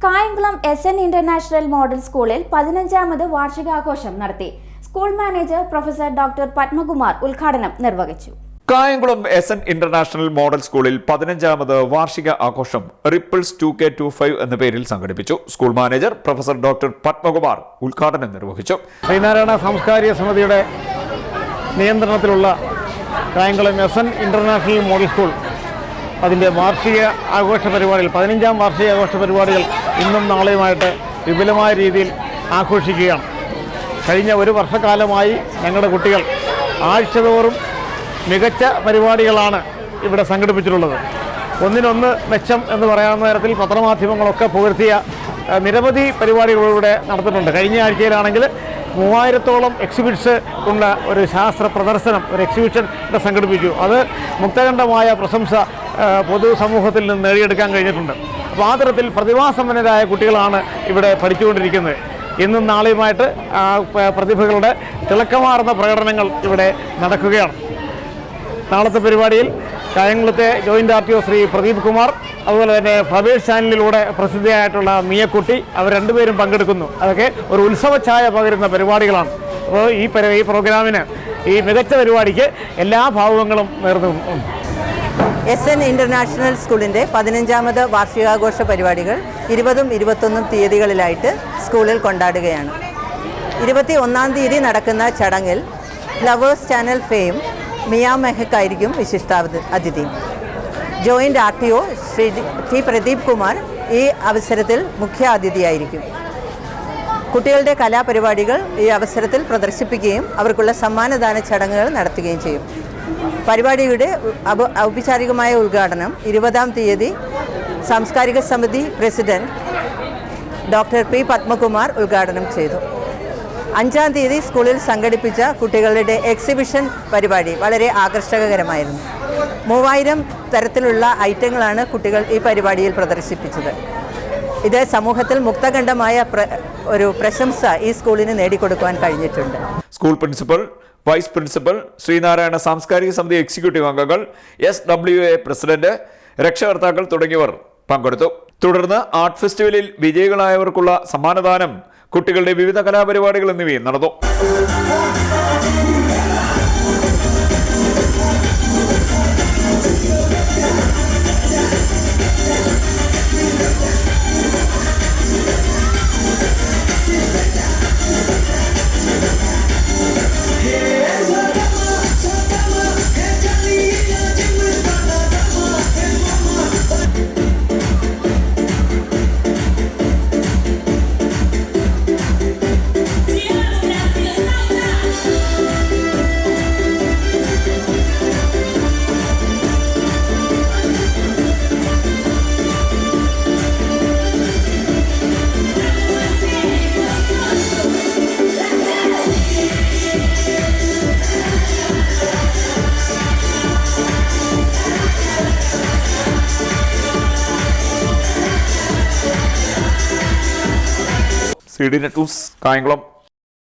Kayamkulam എസ്.എൻ. International model സ്കൂളിൽ 15ാമത് വാർഷികാഘോഷം നടത്തി. School manager professor doctor Padmakumar ഉദ്ഘാടനം നിർവഹിച്ചു. കായംകുളം എസ്.എൻ. ഇന്റർനാഷണൽ മോഡൽ സ്കൂളിൽ 15ാമത് വാർഷിക ആഘോഷം റിപ്പിൾസ് 2K25 എന്ന പേരിൽ സംഘടിപ്പിച്ചു. School manager professor doctor Padmakumar ഉദ്ഘാടനം നിർവഹിച്ചു. ശ്രീനാരായണ സാംസ്കാരിക സമിതിയുടെ നിയന്ത്രണത്തിലുള്ള കായംകുളം എസ്.എൻ. ഇന്റർനാഷണൽ മോഡൽ സ്കൂൾ അതിൻ്റെ വാർഷിക ആഘോഷ പരിപാടികൾ 15ാം വാർഷിക ആഘോഷ പരിപാടികൾ ഇന്നും നാളെയുമായിട്ട് വിപുലമായ രീതിയിൽ ആഘോഷിക്കുകയാണ്. കഴിഞ്ഞ ഒരു വർഷക്കാലമായി ഞങ്ങളുടെ കുട്ടികൾ ആഴ്ചതോറും മികച്ച പരിപാടികളാണ് ഇവിടെ സംഘടിപ്പിച്ചിട്ടുള്ളത്. ഒന്നിനൊന്ന് മെച്ചം എന്ന് പറയാവുന്ന തരത്തിൽ പത്രമാധ്യമങ്ങളൊക്കെ പുകഴ്ത്തിയ നിരവധി പരിപാടികളിലൂടെ നടത്തുന്നുണ്ട്. കഴിഞ്ഞ ആഴ്ചയിലാണെങ്കിൽ 3000-ഓളം എക്സിബിറ്റ്സ് ഉള്ള ഒരു ശാസ്ത്ര പ്രദർശനം, ഒരു എക്സിബിഷൻ ഇവിടെ സംഘടിപ്പിച്ചു. അത് മുക്തകണ്ഠമായ പ്രശംസ പൊതുസമൂഹത്തിൽ നിന്ന് നേടിയെടുക്കാൻ കഴിഞ്ഞിട്ടുണ്ട്. അപ്പോൾ ആ തരത്തിൽ പ്രതിഭാസമ്പന്നരായ കുട്ടികളാണ് ഇവിടെ പഠിച്ചുകൊണ്ടിരിക്കുന്നത്. ഇന്നും നാളെയുമായിട്ട് പ്രതിഭകളുടെ തിളക്കമാർന്ന പ്രകടനങ്ങൾ ഇവിടെ നടക്കുകയാണ്. നാളത്തെ പരിപാടിയിൽ കായംകുളത്തെ ജോയിൻ്റ് RTO ശ്രീ പ്രദീപ് കുമാർ, അതുപോലെ തന്നെ ഫ്ലവേഴ്സ് ചാനലിലൂടെ പ്രസിദ്ധയായിട്ടുള്ള മിയക്കുട്ടി, അവർ രണ്ടുപേരും പങ്കെടുക്കുന്നു. അതൊക്കെ ഒരു ഉത്സവഛായ പകരുന്ന പരിപാടികളാണ്. അപ്പോൾ ഈ പ്രോഗ്രാമിന്, ഈ മികച്ച പരിപാടിക്ക് എല്ലാ ഭാവുകങ്ങളും നേർന്നു. എസ്.എൻ. ഇന്റർനാഷണൽ സ്കൂളിൻ്റെ 15ാമത് വാർഷികാഘോഷ പരിപാടികൾ 20ഉം 21ഉം തീയതികളിലായിട്ട് സ്കൂളിൽ കൊണ്ടാടുകയാണ്. 21ാം തീയതി നടക്കുന്ന ചടങ്ങിൽ flowers channel fame Miya Mehak ആയിരിക്കും വിശിഷ്ടാതിഥി. ജോയിൻ്റ് RTO ശ്രീ പ്രദീപ് കുമാർ ഈ അവസരത്തിൽ മുഖ്യ അതിഥിയായിരിക്കും. കുട്ടികളുടെ കലാപരിപാടികൾ ഈ അവസരത്തിൽ പ്രദർശിപ്പിക്കുകയും അവർക്കുള്ള സമ്മാനദാന ചടങ്ങുകൾ നടത്തുകയും ചെയ്യും. പരിപാടിയുടെ ഔപചാരികമായ ഉദ്ഘാടനം 20ാം തീയതി സാംസ്കാരിക സമിതി പ്രസിഡന്റ് ഡോക്ടർ P. പത്മകുമാർ ഉദ്ഘാടനം ചെയ്തു. 5ാം തീയതി സ്കൂളിൽ സംഘടിപ്പിച്ച കുട്ടികളുടെ എക്സിബിഷൻ പരിപാടി വളരെ ആകർഷകരമായിരുന്നു. 3000 തരത്തിലുള്ള ഐറ്റങ്ങളാണ് കുട്ടികൾ ഈ പരിപാടിയിൽ പ്രദർശിപ്പിച്ചത്. ഇത് സമൂഹത്തിൽ മുക്തകണ്ഠമായ ഒരു പ്രശംസ ഈ സ്കൂളിന് നേടിക്കൊടുക്കുവാൻ കഴിഞ്ഞിട്ടുണ്ട്. School principal, vice principal, Sreenarayana സാംസ്കാരിക സമിതി എക്സിക്യൂട്ടീവ് അംഗങ്ങൾ, SWA പ്രസിഡന്റ്, രക്ഷകർത്താക്കൾ തുടങ്ങിയവർ പങ്കെടുത്തു. തുടർന്ന് ആർട്ട് ഫെസ്റ്റിവലിൽ വിജയികളായവർക്കുള്ള സമ്മാനദാനം, കുട്ടികളുടെ വിവിധ കലാപരിപാടികൾ എന്നിവയും നടന്നു. CDNet News, Kayamkulam.